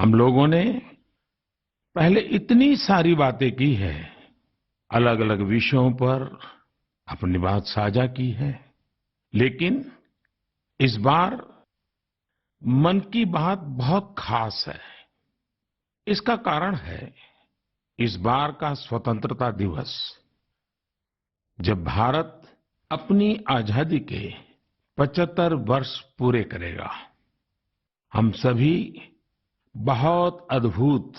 हम लोगों ने पहले इतनी सारी बातें की है, अलग अलग विषयों पर अपनी बात साझा की है, लेकिन इस बार मन की बात बहुत खास है। इसका कारण है इस बार का स्वतंत्रता दिवस, जब भारत अपनी आजादी के 75 वर्ष पूरे करेगा। हम सभी बहुत अद्भुत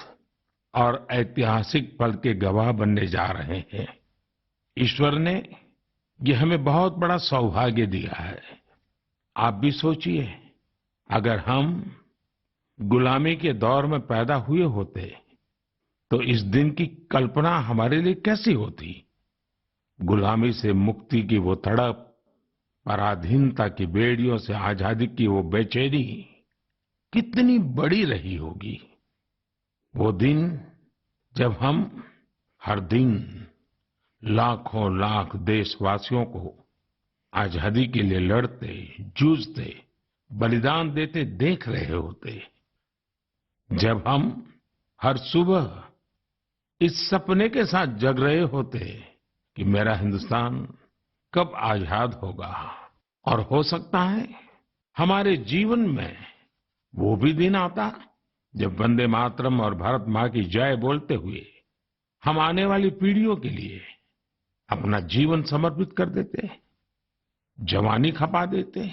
और ऐतिहासिक पल के गवाह बनने जा रहे हैं। ईश्वर ने ये हमें बहुत बड़ा सौभाग्य दिया है। आप भी सोचिए, अगर हम गुलामी के दौर में पैदा हुए होते तो इस दिन की कल्पना हमारे लिए कैसी होती। गुलामी से मुक्ति की वो तड़प, पराधीनता की बेड़ियों से आजादी की वो बेचैनी कितनी बड़ी रही होगी। वो दिन जब हम हर दिन लाखों लाख देशवासियों को आजादी के लिए लड़ते, जूझते, बलिदान देते देख रहे होते, जब हम हर सुबह इस सपने के साथ जग रहे होते कि मेरा हिंदुस्तान कब आजाद होगा। और हो सकता है हमारे जीवन में वो भी दिन आता जब वंदे मातरम और भारत माँ की जय बोलते हुए हम आने वाली पीढ़ियों के लिए अपना जीवन समर्पित कर देते, जवानी खपा देते।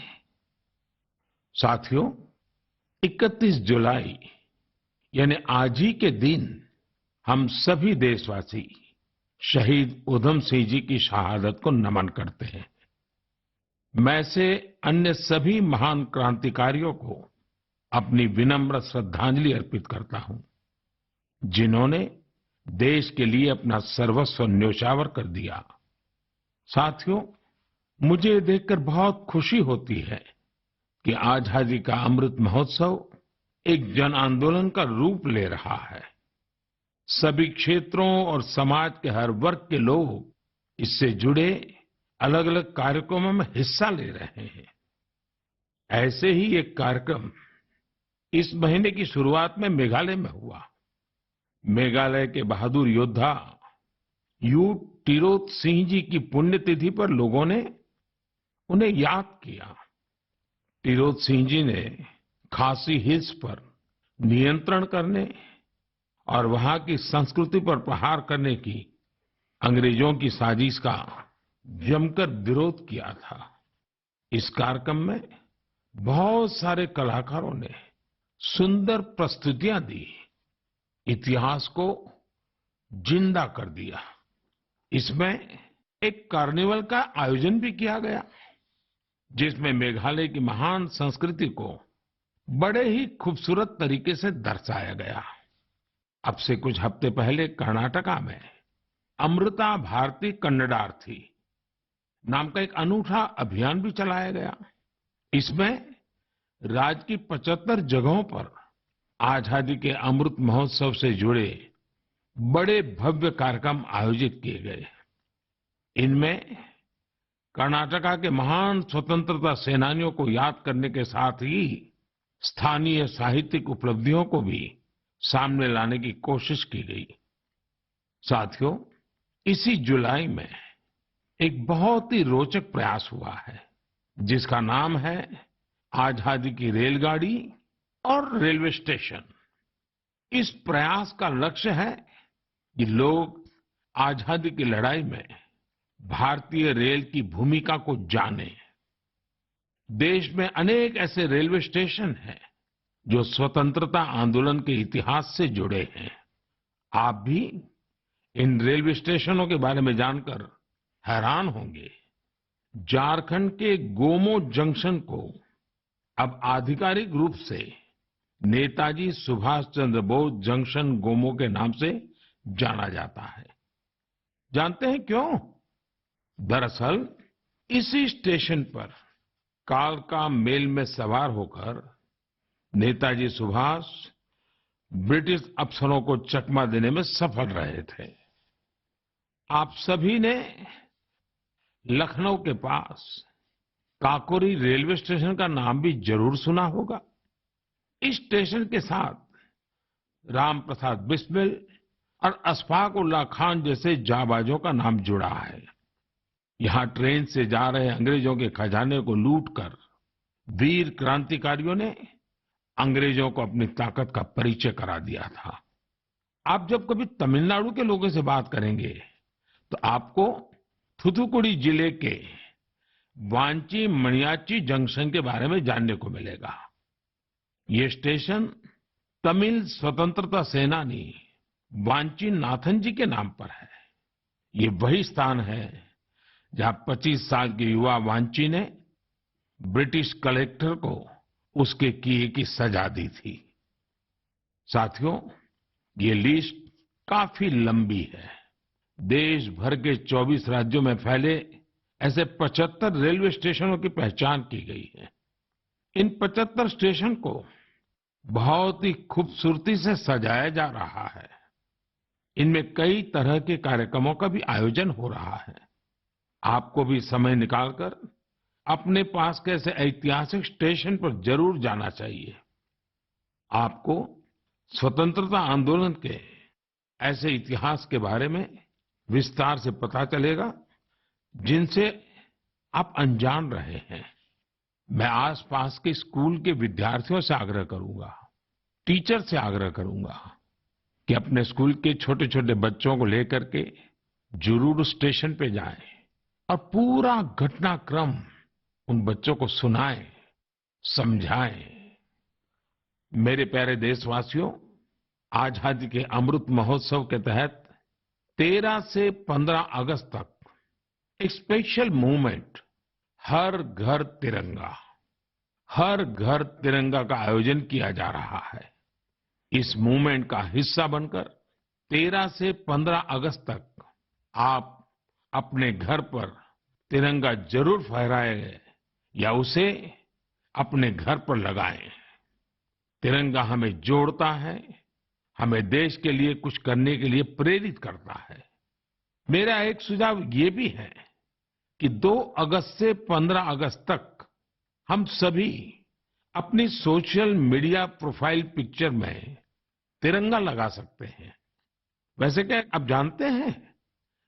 साथियों, 31 जुलाई यानी आज ही के दिन हम सभी देशवासी शहीद उधम सिंह जी की शहादत को नमन करते हैं। मैं से अन्य सभी महान क्रांतिकारियों को अपनी विनम्र श्रद्धांजलि अर्पित करता हूं, जिन्होंने देश के लिए अपना सर्वस्व न्योछावर कर दिया। साथियों, मुझे ये देखकर बहुत खुशी होती है कि आजादी का अमृत महोत्सव एक जन आंदोलन का रूप ले रहा है। सभी क्षेत्रों और समाज के हर वर्ग के लोग इससे जुड़े अलग अलग कार्यक्रमों में हिस्सा ले रहे हैं। ऐसे ही एक कार्यक्रम इस महीने की शुरुआत में मेघालय में हुआ। मेघालय के बहादुर योद्धा यू टिरोत सिंह जी की पुण्यतिथि पर लोगों ने उन्हें याद किया। टिरोत सिंह जी ने खासी हिल्स पर नियंत्रण करने और वहां की संस्कृति पर प्रहार करने की अंग्रेजों की साजिश का जमकर विरोध किया था। इस कार्यक्रम में बहुत सारे कलाकारों ने सुंदर प्रस्तुतियां दी, इतिहास को जिंदा कर दिया। इसमें एक कार्निवल का आयोजन भी किया गया, जिसमें मेघालय की महान संस्कृति को बड़े ही खूबसूरत तरीके से दर्शाया गया। अब से कुछ हफ्ते पहले कर्नाटका में अमृता भारती कन्नडार्थी नाम का एक अनूठा अभियान भी चलाया गया। इसमें राज्य की 75 जगहों पर आजादी के अमृत महोत्सव से जुड़े बड़े भव्य कार्यक्रम आयोजित किए गए। इनमें कर्नाटका के महान स्वतंत्रता सेनानियों को याद करने के साथ ही स्थानीय साहित्यिक उपलब्धियों को भी सामने लाने की कोशिश की गई। साथियों, इसी जुलाई में एक बहुत ही रोचक प्रयास हुआ है, जिसका नाम है आजादी की रेलगाड़ी और रेलवे स्टेशन। इस प्रयास का लक्ष्य है कि लोग आजादी की लड़ाई में भारतीय रेल की भूमिका को जानें। देश में अनेक ऐसे रेलवे स्टेशन हैं जो स्वतंत्रता आंदोलन के इतिहास से जुड़े हैं। आप भी इन रेलवे स्टेशनों के बारे में जानकर हैरान होंगे। झारखंड के गोमो जंक्शन को अब आधिकारिक रूप से नेताजी सुभाष चंद्र बोस जंक्शन गोमो के नाम से जाना जाता है। जानते हैं क्यों? दरअसल इसी स्टेशन पर कालका मेल में सवार होकर नेताजी सुभाष ब्रिटिश अफसरों को चकमा देने में सफल रहे थे। आप सभी ने लखनऊ के पास काकोरी रेलवे स्टेशन का नाम भी जरूर सुना होगा। इस स्टेशन के साथ राम प्रसाद बिस्मिल और अशफाक उल्लाह खान जैसे जाबाजों का नाम जुड़ा है। यहाँ ट्रेन से जा रहे अंग्रेजों के खजाने को लूटकर वीर क्रांतिकारियों ने अंग्रेजों को अपनी ताकत का परिचय करा दिया था। आप जब कभी तमिलनाडु के लोगों से बात करेंगे तो आपको थूथुकुडी जिले के वांची मणियाच्ची जंक्शन के बारे में जानने को मिलेगा। ये स्टेशन तमिल स्वतंत्रता सेनानी वांची नाथन जी के नाम पर है। ये वही स्थान है जहां 25 साल के युवा वांची ने ब्रिटिश कलेक्टर को उसके किए की सजा दी थी। साथियों, ये लिस्ट काफी लंबी है। देश भर के 24 राज्यों में फैले ऐसे 75 रेलवे स्टेशनों की पहचान की गई है। इन 75 स्टेशन को बहुत ही खूबसूरती से सजाया जा रहा है। इनमें कई तरह के कार्यक्रमों का भी आयोजन हो रहा है। आपको भी समय निकालकर अपने पास के ऐसे ऐतिहासिक स्टेशन पर जरूर जाना चाहिए। आपको स्वतंत्रता आंदोलन के ऐसे इतिहास के बारे में विस्तार से पता चलेगा जिनसे आप अनजान रहे हैं। मैं आसपास के स्कूल के विद्यार्थियों से आग्रह करूंगा, टीचर से आग्रह करूंगा कि अपने स्कूल के छोटे छोटे बच्चों को लेकर के जरूर स्टेशन पे जाएं और पूरा घटनाक्रम उन बच्चों को सुनाएं, समझाएं। मेरे प्यारे देशवासियों, आजादी के अमृत महोत्सव के तहत 13 से 15 अगस्त तक एक स्पेशल मूवमेंट हर घर तिरंगा का आयोजन किया जा रहा है। इस मूवमेंट का हिस्सा बनकर 13 से 15 अगस्त तक आप अपने घर पर तिरंगा जरूर फहराएं या उसे अपने घर पर लगाएं। तिरंगा हमें जोड़ता है, हमें देश के लिए कुछ करने के लिए प्रेरित करता है। मेरा एक सुझाव ये भी है कि 2 अगस्त से 15 अगस्त तक हम सभी अपनी सोशल मीडिया प्रोफाइल पिक्चर में तिरंगा लगा सकते हैं। वैसे क्या आप जानते हैं,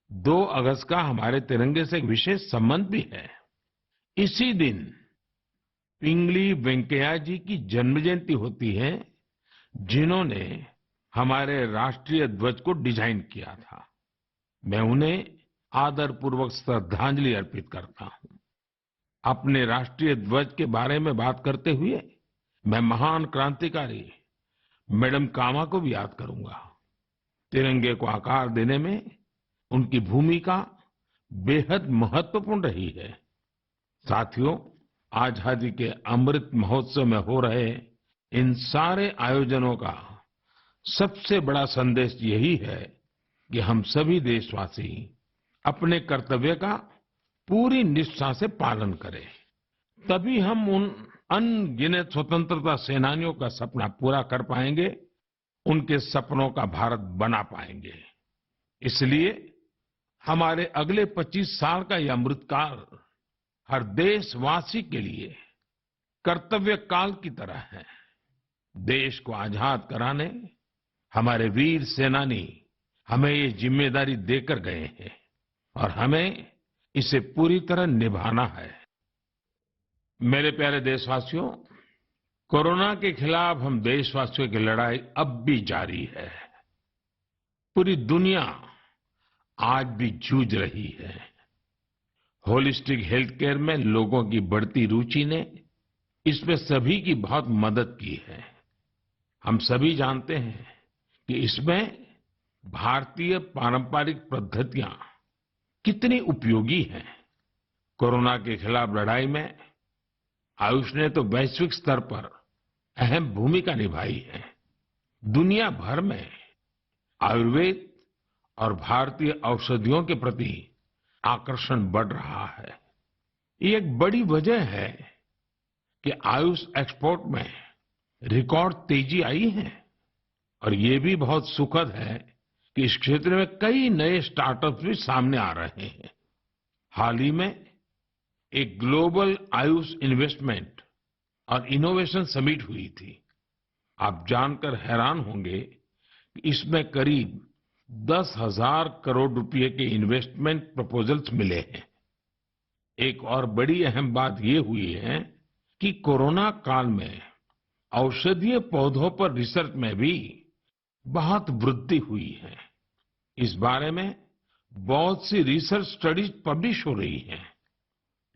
2 अगस्त का हमारे तिरंगे से एक विशेष संबंध भी है। इसी दिन पिंगली वेंकैया जी की जन्मजयंती होती है, जिन्होंने हमारे राष्ट्रीय ध्वज को डिजाइन किया था। मैं उन्हें आदरपूर्वक श्रद्धांजलि अर्पित करता हूं। अपने राष्ट्रीय ध्वज के बारे में बात करते हुए मैं महान क्रांतिकारी मैडम कामा को भी याद करूंगा। तिरंगे को आकार देने में उनकी भूमिका बेहद महत्वपूर्ण रही है। साथियों, आजादी के अमृत महोत्सव में हो रहे इन सारे आयोजनों का सबसे बड़ा संदेश यही है कि हम सभी देशवासी अपने कर्तव्य का पूरी निष्ठा से पालन करें। तभी हम उन अनगिनत स्वतंत्रता सेनानियों का सपना पूरा कर पाएंगे, उनके सपनों का भारत बना पाएंगे। इसलिए हमारे अगले 25 साल का यह अमृतकाल हर देशवासी के लिए कर्तव्य काल की तरह है। देश को आजाद कराने हमारे वीर सेनानी हमें ये जिम्मेदारी देकर गए हैं और हमें इसे पूरी तरह निभाना है। मेरे प्यारे देशवासियों, कोरोना के खिलाफ हम देशवासियों की लड़ाई अब भी जारी है। पूरी दुनिया आज भी जूझ रही है। होलिस्टिक हेल्थ केयर में लोगों की बढ़ती रुचि ने इसमें सभी की बहुत मदद की है। हम सभी जानते हैं कि इसमें भारतीय पारंपरिक पद्धतियां कितनी उपयोगी हैं। कोरोना के खिलाफ लड़ाई में आयुष ने तो वैश्विक स्तर पर अहम भूमिका निभाई है। दुनिया भर में आयुर्वेद और भारतीय औषधियों के प्रति आकर्षण बढ़ रहा है। ये एक बड़ी वजह है कि आयुष एक्सपोर्ट में रिकॉर्ड तेजी आई है और ये भी बहुत सुखद है कि इस क्षेत्र में कई नए स्टार्टअप्स भी सामने आ रहे हैं। हाल ही में एक ग्लोबल आयुष इन्वेस्टमेंट और इनोवेशन समिट हुई थी। आप जानकर हैरान होंगे इसमें करीब 10,000 करोड़ रुपए के इन्वेस्टमेंट प्रपोजल्स मिले हैं। एक और बड़ी अहम बात ये हुई है कि कोरोना काल में औषधीय पौधों पर रिसर्च में भी बहुत वृद्धि हुई है। इस बारे में बहुत सी रिसर्च स्टडीज पब्लिश हो रही हैं।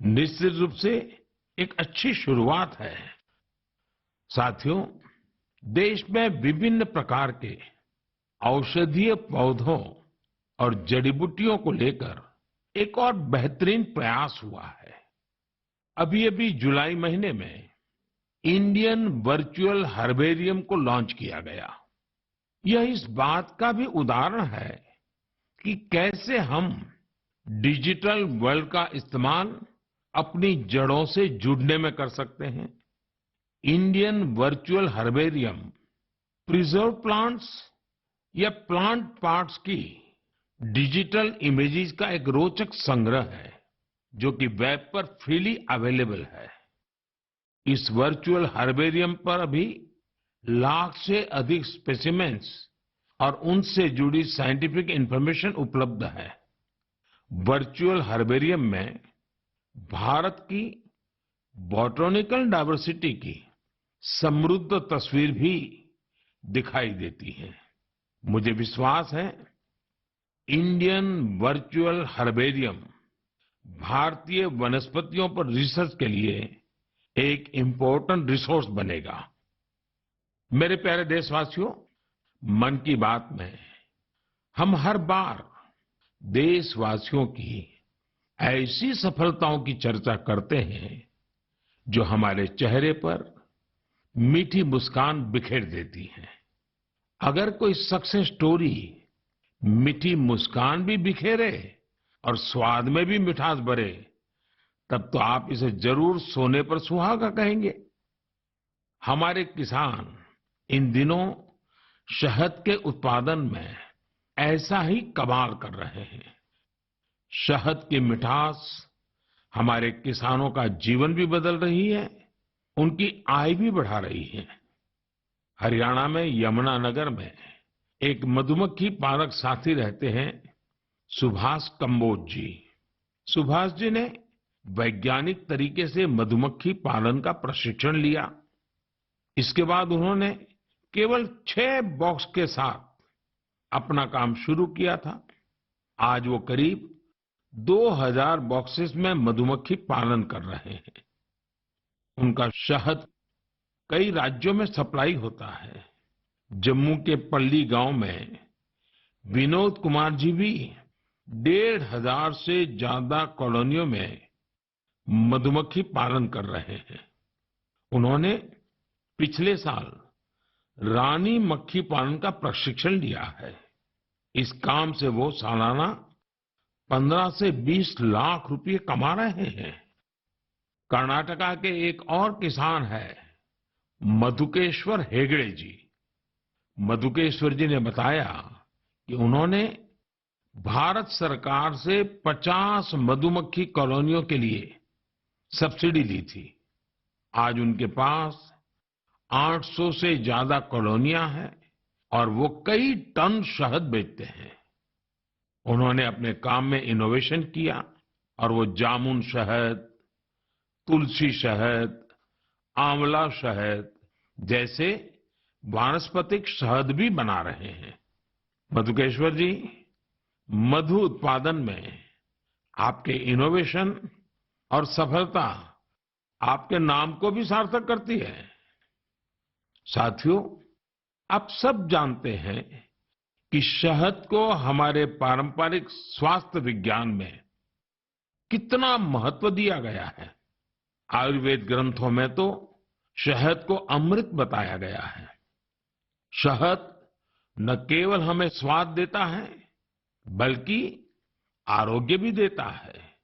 निश्चित रूप से एक अच्छी शुरुआत है। साथियों, देश में विभिन्न प्रकार के औषधीय पौधों और जड़ी बूटियों को लेकर एक और बेहतरीन प्रयास हुआ है। अभी-अभी जुलाई महीने में इंडियन वर्चुअल हर्बेरियम को लॉन्च किया गया। यह इस बात का भी उदाहरण है कि कैसे हम डिजिटल वर्ल्ड का इस्तेमाल अपनी जड़ों से जुड़ने में कर सकते हैं। Indian virtual herbarium preserve plants या प्लांट पार्ट्स की डिजिटल इमेजेस का एक रोचक संग्रह है, जो कि वेब पर फ्रीली अवेलेबल है। इस वर्चुअल हर्बेरियम पर अभी लाख से अधिक स्पेसिमेंस और उनसे जुड़ी साइंटिफिक इंफॉर्मेशन उपलब्ध है। वर्चुअल हर्बेरियम में भारत की बॉटनिकल डाइवर्सिटी की समृद्ध तस्वीर भी दिखाई देती है। मुझे विश्वास है इंडियन वर्चुअल हर्बेरियम भारतीय वनस्पतियों पर रिसर्च के लिए एक इम्पोर्टेंट रिसोर्स बनेगा। मेरे प्यारे देशवासियों, मन की बात में हम हर बार देशवासियों की ऐसी सफलताओं की चर्चा करते हैं जो हमारे चेहरे पर मीठी मुस्कान बिखेर देती है। अगर कोई सक्सेस स्टोरी मीठी मुस्कान भी बिखेरे और स्वाद में भी मिठास भरे, तब तो आप इसे जरूर सोने पर सुहागा कहेंगे। हमारे किसान इन दिनों शहद के उत्पादन में ऐसा ही कमाल कर रहे हैं। शहद की मिठास हमारे किसानों का जीवन भी बदल रही है, उनकी आय भी बढ़ा रही है। हरियाणा में यमुनानगर में एक मधुमक्खी पालक साथी रहते हैं, सुभाष कंबोज जी। सुभाष जी ने वैज्ञानिक तरीके से मधुमक्खी पालन का प्रशिक्षण लिया। इसके बाद उन्होंने केवल 6 बॉक्स के साथ अपना काम शुरू किया था। आज वो करीब 2000 बॉक्सेस में मधुमक्खी पालन कर रहे हैं। उनका शहद कई राज्यों में सप्लाई होता है। जम्मू के पल्ली गांव में विनोद कुमार जी भी 1500 से ज्यादा कॉलोनियों में मधुमक्खी पालन कर रहे हैं। उन्होंने पिछले साल रानी मक्खी पालन का प्रशिक्षण लिया है। इस काम से वो सालाना 15 से 20 लाख रुपए कमा रहे हैं। कर्नाटका के एक और किसान है मधुकेश्वर हेगड़े जी। मधुकेश्वर जी ने बताया कि उन्होंने भारत सरकार से 50 मधुमक्खी कॉलोनियों के लिए सब्सिडी ली थी। आज उनके पास 800 से ज्यादा कॉलोनियां हैं और वो कई टन शहद बेचते हैं। उन्होंने अपने काम में इनोवेशन किया और वो जामुन शहद, तुलसी शहद, आंवला शहद जैसे वानस्पतिक शहद भी बना रहे हैं। मधुकेश्वर जी, मधु उत्पादन में आपके इनोवेशन और सफलता आपके नाम को भी सार्थक करती है। साथियों, आप सब जानते हैं कि शहद को हमारे पारंपरिक स्वास्थ्य विज्ञान में कितना महत्व दिया गया है। आयुर्वेद ग्रंथों में तो शहद को अमृत बताया गया है। शहद न केवल हमें स्वाद देता है, बल्कि आरोग्य भी देता है।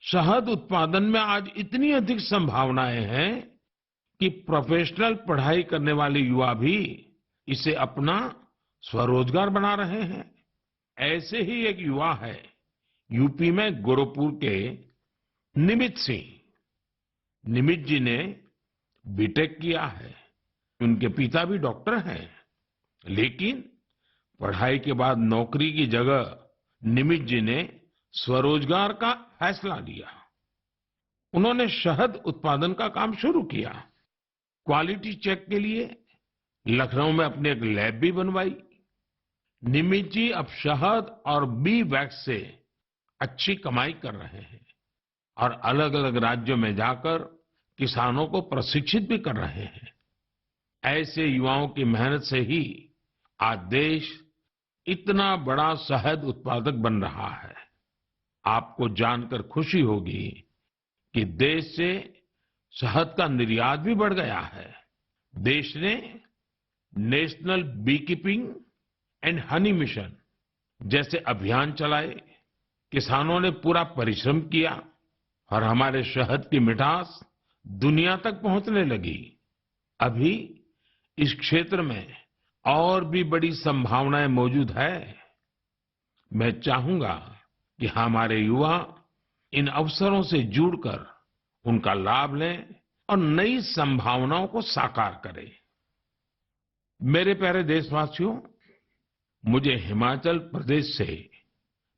शहद उत्पादन में आज इतनी अधिक संभावनाएं हैं कि प्रोफेशनल पढ़ाई करने वाले युवा भी इसे अपना स्वरोजगार बना रहे हैं। ऐसे ही एक युवा है यूपी में गोरखपुर के निमित सिंह। निमित जी ने बीटेक किया है। उनके पिता भी डॉक्टर हैं, लेकिन पढ़ाई के बाद नौकरी की जगह निमित जी ने स्वरोजगार का फैसला लिया। उन्होंने शहद उत्पादन का काम शुरू किया। क्वालिटी चेक के लिए लखनऊ में अपनी एक लैब भी बनवाई। निमित जी अब शहद और बी वैक्स से अच्छी कमाई कर रहे हैं और अलग अलग राज्यों में जाकर किसानों को प्रशिक्षित भी कर रहे हैं। ऐसे युवाओं की मेहनत से ही आज देश इतना बड़ा शहद उत्पादक बन रहा है। आपको जानकर खुशी होगी कि देश से शहद का निर्यात भी बढ़ गया है। देश ने national bee keeping and honey mission जैसे अभियान चलाए। किसानों ने पूरा परिश्रम किया और हमारे शहद की मिठास दुनिया तक पहुंचने लगी। अभी इस क्षेत्र में और भी बड़ी संभावनाएं मौजूद है। मैं चाहूंगा कि हमारे युवा इन अवसरों से जुड़कर उनका लाभ लें और नई संभावनाओं को साकार करें। मेरे प्यारे देशवासियों, मुझे हिमाचल प्रदेश से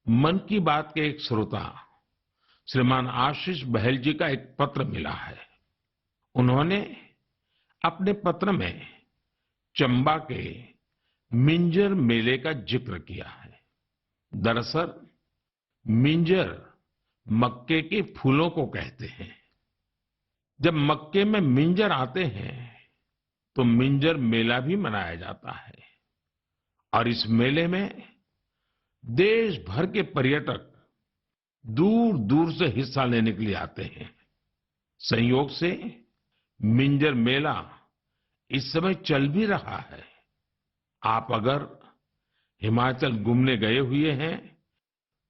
मन की बात के एक श्रोता श्रीमान आशीष बहल जी का एक पत्र मिला है। उन्होंने अपने पत्र में चंबा के मिंजर मेले का जिक्र किया है। दरअसल मिंजर मक्के के फूलों को कहते हैं। जब मक्के में मिंजर आते हैं तो मिंजर मेला भी मनाया जाता है और इस मेले में देश भर के पर्यटक दूर दूर से हिस्सा लेने के लिए आते हैं। संयोग से मिंजर मेला इस समय चल भी रहा है। आप अगर हिमाचल घूमने गए हुए हैं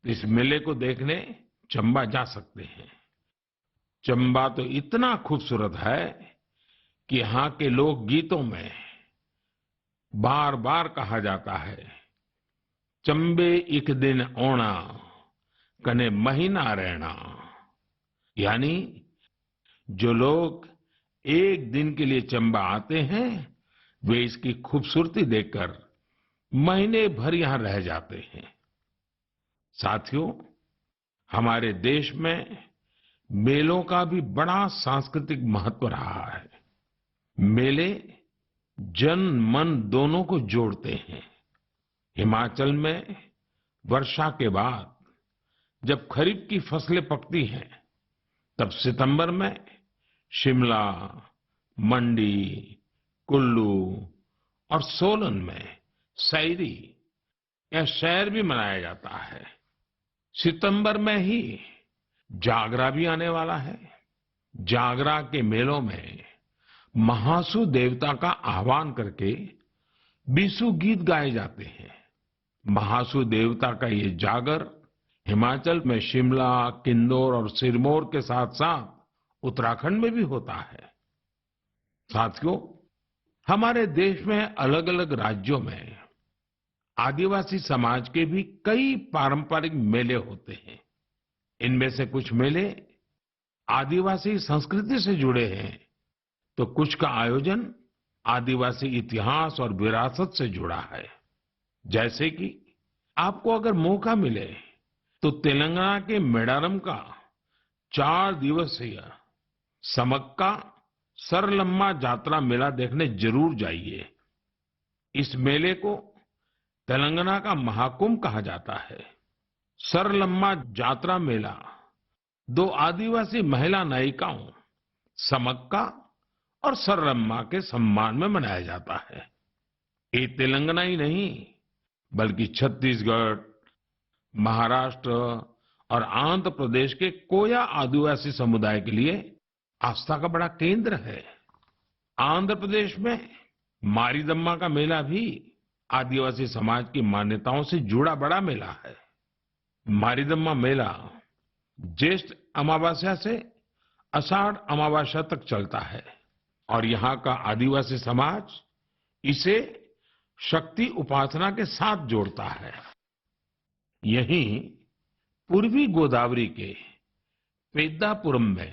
तो इस मेले को देखने चंबा जा सकते हैं। चंबा तो इतना खूबसूरत है कि यहाँ के लोकगीतों में बार बार कहा जाता है, चंबे एक दिन ओना कने महीना रहना। यानी जो लोग एक दिन के लिए चंबा आते हैं वे इसकी खूबसूरती देखकर महीने भर यहां रह जाते हैं। साथियों, हमारे देश में मेलों का भी बड़ा सांस्कृतिक महत्व रहा है। मेले जन मन दोनों को जोड़ते हैं। हिमाचल में वर्षा के बाद जब खरीफ की फसलें पकती हैं तब सितंबर में शिमला, मंडी, कुल्लू और सोलन में सैरी या सैर भी मनाया जाता है। सितंबर में ही जागरा भी आने वाला है। जागरा के मेलों में महासू देवता का आह्वान करके बीसू गीत गाए जाते हैं। महासू देवता का ये जागर हिमाचल में शिमला, किन्नौर और सिरमौर के साथ साथ उत्तराखंड में भी होता है। साथियों, हमारे देश में अलग अलग राज्यों में आदिवासी समाज के भी कई पारंपरिक मेले होते हैं। इनमें से कुछ मेले आदिवासी संस्कृति से जुड़े हैं तो कुछ का आयोजन आदिवासी इतिहास और विरासत से जुड़ा है। जैसे कि आपको अगर मौका मिले तो तेलंगाना के मेडारम का 4 दिवसीय समक्का सरलम्मा जात्रा मेला देखने जरूर जाइए। इस मेले को तेलंगाना का महाकुंभ कहा जाता है। सरलम्मा जात्रा मेला 2 आदिवासी महिला नायिकाओं समक्का और सरलम्मा के सम्मान में मनाया जाता है। ये तेलंगाना ही नहीं बल्कि छत्तीसगढ़, महाराष्ट्र और आंध्र प्रदेश के कोया आदिवासी समुदाय के लिए आस्था का बड़ा केंद्र है। आंध्र प्रदेश में मारीदम्मा का मेला भी आदिवासी समाज की मान्यताओं से जुड़ा बड़ा मेला है। मारीदम्मा मेला ज्येष्ठ अमावस्या से आषाढ़ अमावस्या तक चलता है और यहाँ का आदिवासी समाज इसे शक्ति उपासना के साथ जोड़ता है। यहीं पूर्वी गोदावरी के पेद्दापुरम में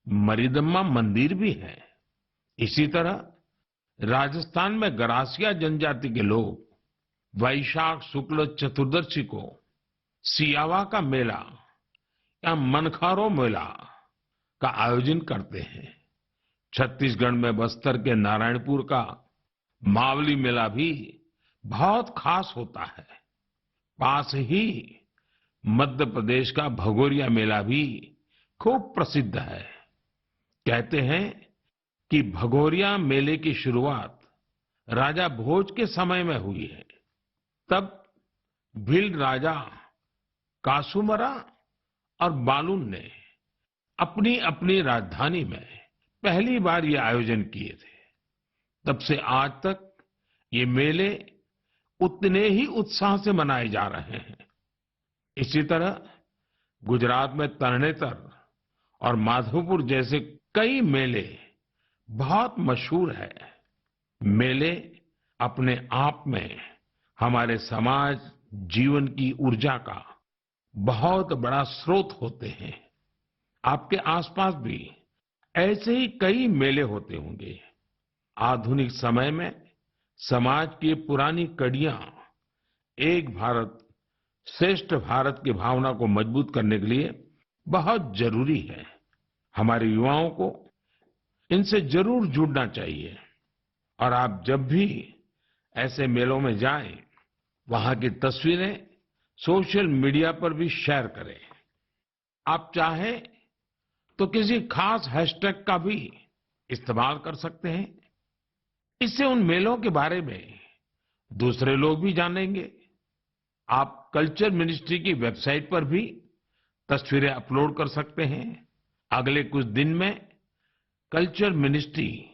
मरीदम्मा मंदिर भी है। इसी तरह राजस्थान में गरासिया जनजाति के लोग वैशाख शुक्ल चतुर्दशी को सियावा का मेला या मनखारो मेला का आयोजन करते हैं। छत्तीसगढ़ में बस्तर के नारायणपुर का मावली मेला भी बहुत खास होता है। पास ही मध्य प्रदेश का भगोरिया मेला भी खूब प्रसिद्ध है। कहते हैं कि भगोरिया मेले की शुरुआत राजा भोज के समय में हुई है। तब भील राजा कासूमरा और बालून ने अपनी अपनी राजधानी में पहली बार ये आयोजन किए थे। तब से आज तक ये मेले उतने ही उत्साह से मनाए जा रहे हैं। इसी तरह गुजरात में तरणेतर और माधवपुर जैसे कई मेले बहुत मशहूर है। मेले अपने आप में हमारे समाज जीवन की ऊर्जा का बहुत बड़ा स्रोत होते हैं। आपके आसपास भी ऐसे ही कई मेले होते होंगे। आधुनिक समय में समाज की पुरानी कड़ियां एक भारत श्रेष्ठ भारत की भावना को मजबूत करने के लिए बहुत जरूरी है। हमारे युवाओं को इनसे जरूर जुड़ना चाहिए। और आप जब भी ऐसे मेलों में जाएं, वहां की तस्वीरें सोशल मीडिया पर भी शेयर करें। आप चाहें तो किसी खास हैशटैग का भी इस्तेमाल कर सकते हैं। इससे उन मेलों के बारे में दूसरे लोग भी जानेंगे। आप कल्चर मिनिस्ट्री की वेबसाइट पर भी तस्वीरें अपलोड कर सकते हैं। अगले कुछ दिन में कल्चर मिनिस्ट्री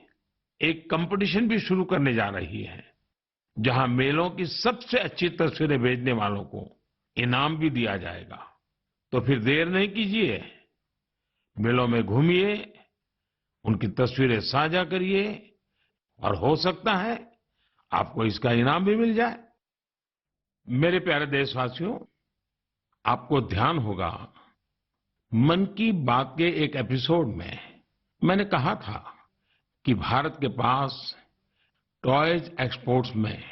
एक कंपटीशन भी शुरू करने जा रही है, जहां मेलों की सबसे अच्छी तस्वीरें भेजने वालों को इनाम भी दिया जाएगा। तो फिर देर नहीं कीजिए, मेलों में घूमिए, उनकी तस्वीरें साझा करिए और हो सकता है आपको इसका इनाम भी मिल जाए। मेरे प्यारे देशवासियों, आपको ध्यान होगा मन की बात के एक एपिसोड में मैंने कहा था कि भारत के पास टॉयज एक्सपोर्ट्स में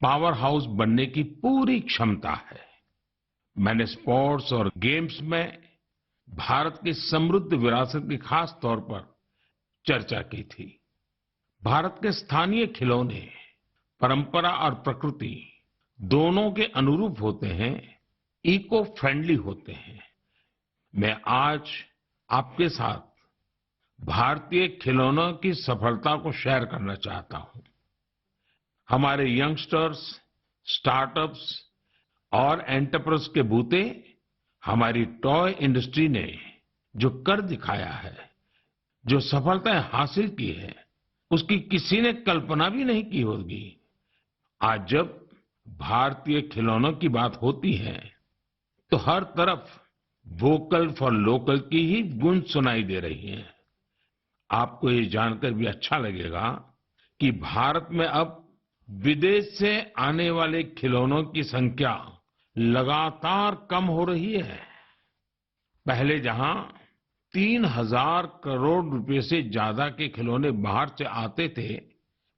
पावर हाउस बनने की पूरी क्षमता है। मैंने स्पोर्ट्स और गेम्स में भारत की समृद्ध विरासत की खास तौर पर चर्चा की थी। भारत के स्थानीय खिलौने परंपरा और प्रकृति दोनों के अनुरूप होते हैं, इको फ्रेंडली होते हैं। मैं आज आपके साथ भारतीय खिलौनों की सफलता को शेयर करना चाहता हूं। हमारे यंगस्टर्स, स्टार्टअप्स और एंटरप्रेन्योर्स के बूते हमारी टॉय इंडस्ट्री ने जो कर दिखाया है, जो सफलताएं हासिल की है, उसकी किसी ने कल्पना भी नहीं की होगी। आज जब भारतीय खिलौनों की बात होती है तो हर तरफ वोकल फॉर लोकल की ही गूंज सुनाई दे रही है। आपको ये जानकर भी अच्छा लगेगा कि भारत में अब विदेश से आने वाले खिलौनों की संख्या लगातार कम हो रही है। पहले जहां 3,000 करोड़ रुपए से ज्यादा के खिलौने बाहर से आते थे,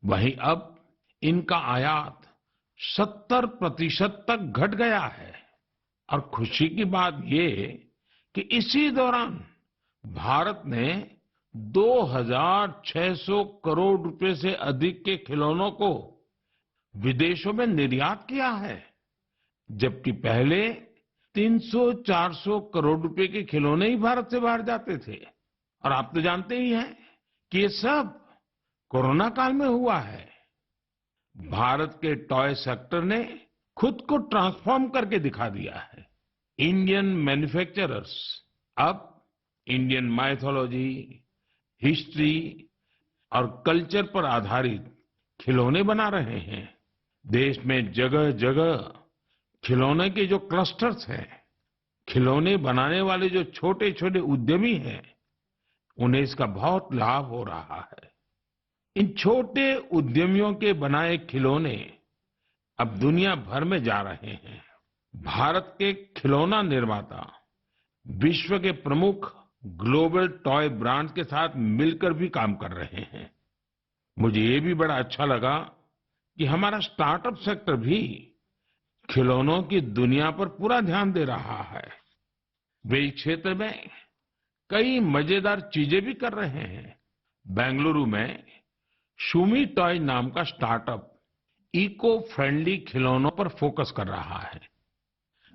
वहीं अब इनका आयात 70% तक घट गया है। और खुशी की बात ये कि इसी दौरान भारत ने 2,600 करोड़ रुपए से अधिक के खिलौनों को विदेशों में निर्यात किया है, जबकि पहले 300-400 करोड़ रुपए के खिलौने ही भारत से बाहर जाते थे। और आप तो जानते ही हैं कि ये सब कोरोना काल में हुआ है। भारत के टॉय सेक्टर ने खुद को ट्रांसफॉर्म करके दिखा दिया है। इंडियन मैन्युफैक्चरर्स अब इंडियन माइथोलॉजी, हिस्ट्री और कल्चर पर आधारित खिलौने बना रहे हैं। देश में जगह जगह खिलौने के जो क्लस्टर्स हैं, खिलौने बनाने वाले जो छोटे छोटे उद्यमी हैं, उन्हें इसका बहुत लाभ हो रहा है। इन छोटे उद्यमियों के बनाए खिलौने अब दुनिया भर में जा रहे हैं। भारत के खिलौना निर्माता विश्व के प्रमुख ग्लोबल टॉय ब्रांड्स के साथ मिलकर भी काम कर रहे हैं। मुझे ये भी बड़ा अच्छा लगा कि हमारा स्टार्टअप सेक्टर भी खिलौनों की दुनिया पर पूरा ध्यान दे रहा है। वे इस क्षेत्र में कई मजेदार चीजें भी कर रहे हैं। बेंगलुरु में शूमी टॉय नाम का स्टार्टअप इको फ्रेंडली खिलौनों पर फोकस कर रहा है।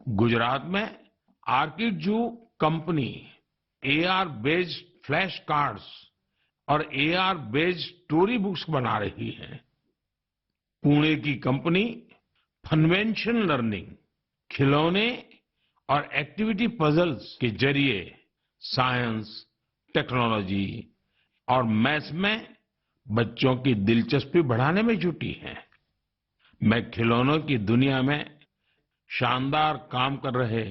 गुजरात में आर्किड्जू company AR based flash cards और एआर बेस्ड स्टोरी बुक्स बना रही है। पुणे की कंपनी फनवेंशन लर्निंग खिलौने और एक्टिविटी पजल्स के जरिए साइंस, टेक्नोलॉजी और मैथ्स में बच्चों की दिलचस्पी बढ़ाने में जुटी है। मैं खिलौनों की दुनिया में शानदार काम कर रहे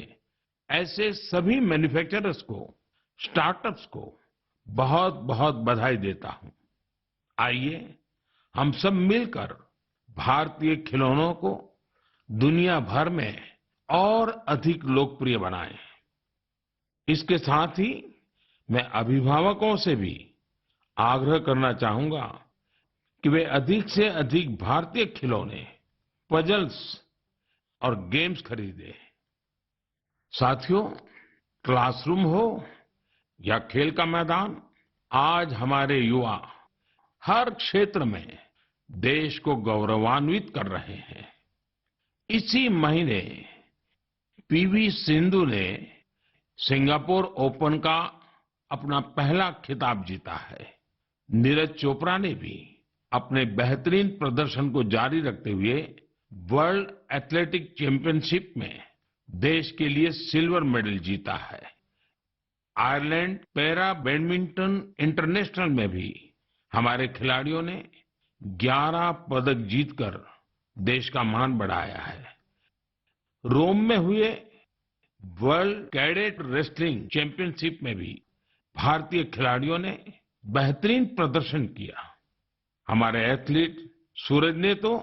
ऐसे सभी मैन्युफैक्चरर्स को, स्टार्टअप्स को बहुत बहुत बधाई देता हूं। आइए हम सब मिलकर भारतीय खिलौनों को दुनिया भर में और अधिक लोकप्रिय बनाएं। इसके साथ ही मैं अभिभावकों से भी आग्रह करना चाहूंगा कि वे अधिक से अधिक भारतीय खिलौने, पजल्स और गेम्स खरीदें। साथियों, क्लासरूम हो या खेल का मैदान, आज हमारे युवा हर क्षेत्र में देश को गौरवान्वित कर रहे हैं। इसी महीने पीवी सिंधु ने सिंगापुर ओपन का अपना पहला खिताब जीता है। नीरज चोपड़ा ने भी अपने बेहतरीन प्रदर्शन को जारी रखते हुए वर्ल्ड एथलेटिक चैंपियनशिप में देश के लिए सिल्वर मेडल जीता है। आयरलैंड पैरा बैडमिंटन इंटरनेशनल में भी हमारे खिलाड़ियों ने 11 पदक जीतकर देश का मान बढ़ाया है। रोम में हुए वर्ल्ड कैडेट रेसलिंग चैंपियनशिप में भी भारतीय खिलाड़ियों ने बेहतरीन प्रदर्शन किया। हमारे एथलीट सूरज ने तो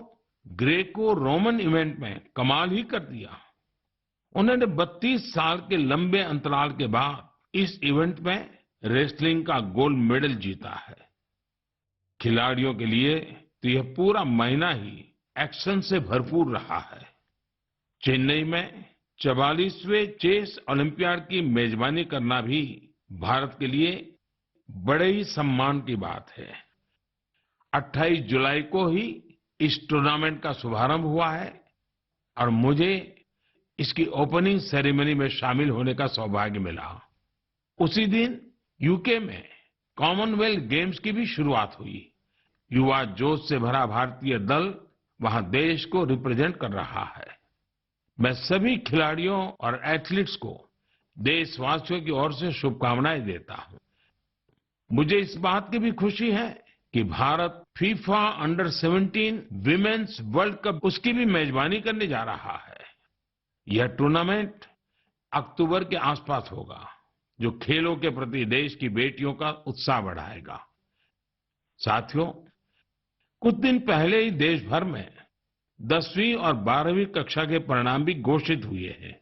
ग्रेको रोमन इवेंट में कमाल ही कर दिया। उन्होंने 32 साल के लंबे अंतराल के बाद इस इवेंट में रेसलिंग का गोल्ड मेडल जीता है। खिलाड़ियों के लिए तो यह पूरा महीना ही एक्शन से भरपूर रहा है। चेन्नई में 44वें चेस ओलंपियाड की मेजबानी करना भी भारत के लिए बड़े ही सम्मान की बात है। 28 जुलाई को ही इस टूर्नामेंट का शुभारंभ हुआ है और मुझे इसकी ओपनिंग सेरेमनी में शामिल होने का सौभाग्य मिला। उसी दिन यूके में कॉमनवेल्थ गेम्स की भी शुरुआत हुई। युवा जोश से भरा भारतीय दल वहां देश को रिप्रेजेंट कर रहा है। मैं सभी खिलाड़ियों और एथलीट्स को देशवासियों की ओर से शुभकामनाएं देता हूं। मुझे इस बात की भी खुशी है कि Bharat FIFA under 17 women's world cup उसकी भी मेजबानी करने जा रहा है। यह टूर्नामेंट अक्टूबर के आसपास होगा, जो खेलों के प्रति देश की बेटियों का उत्साह बढ़ाएगा। साथियों, कुछ दिन पहले ही देश भर में 10वीं और 12वीं कक्षा के परिणाम भी घोषित हुए हैं।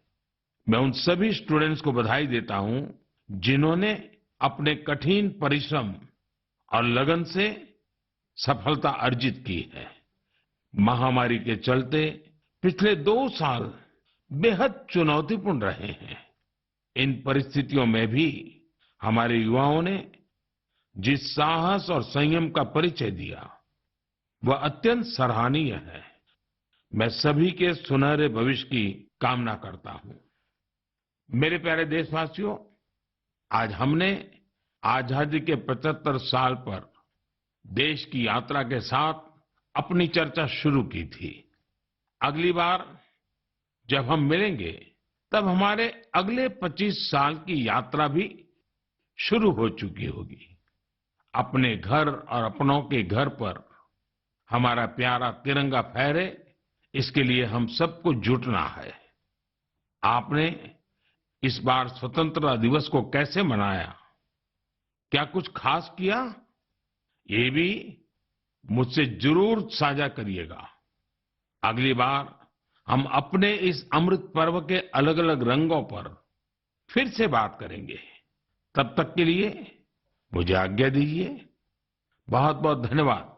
मैं उन सभी स्टूडेंट्स को बधाई देता हूं जिन्होंने अपने कठिन परिश्रम और लगन से सफलता अर्जित की है। महामारी के चलते पिछले 2 साल बेहद चुनौतीपूर्ण रहे हैं। इन परिस्थितियों में भी हमारे युवाओं ने जिस साहस और संयम का परिचय दिया, वह अत्यंत सराहनीय है। मैं सभी के सुनहरे भविष्य की कामना करता हूं। मेरे प्यारे देशवासियों, आज हमने आजादी के 75 साल पर देश की यात्रा के साथ अपनी चर्चा शुरू की थी। अगली बार जब हम मिलेंगे तब हमारे अगले 25 साल की यात्रा भी शुरू हो चुकी होगी। अपने घर और अपनों के घर पर हमारा प्यारा तिरंगा फहरे, इसके लिए हम सबको जुटना है। आपने इस बार स्वतंत्रता दिवस को कैसे मनाया? क्या कुछ खास किया? ये भी मुझसे जरूर साझा करिएगा। अगली बार हम अपने इस अमृत पर्व के अलग अलग रंगों पर फिर से बात करेंगे। तब तक के लिए मुझे आज्ञा दीजिए। बहुत बहुत धन्यवाद।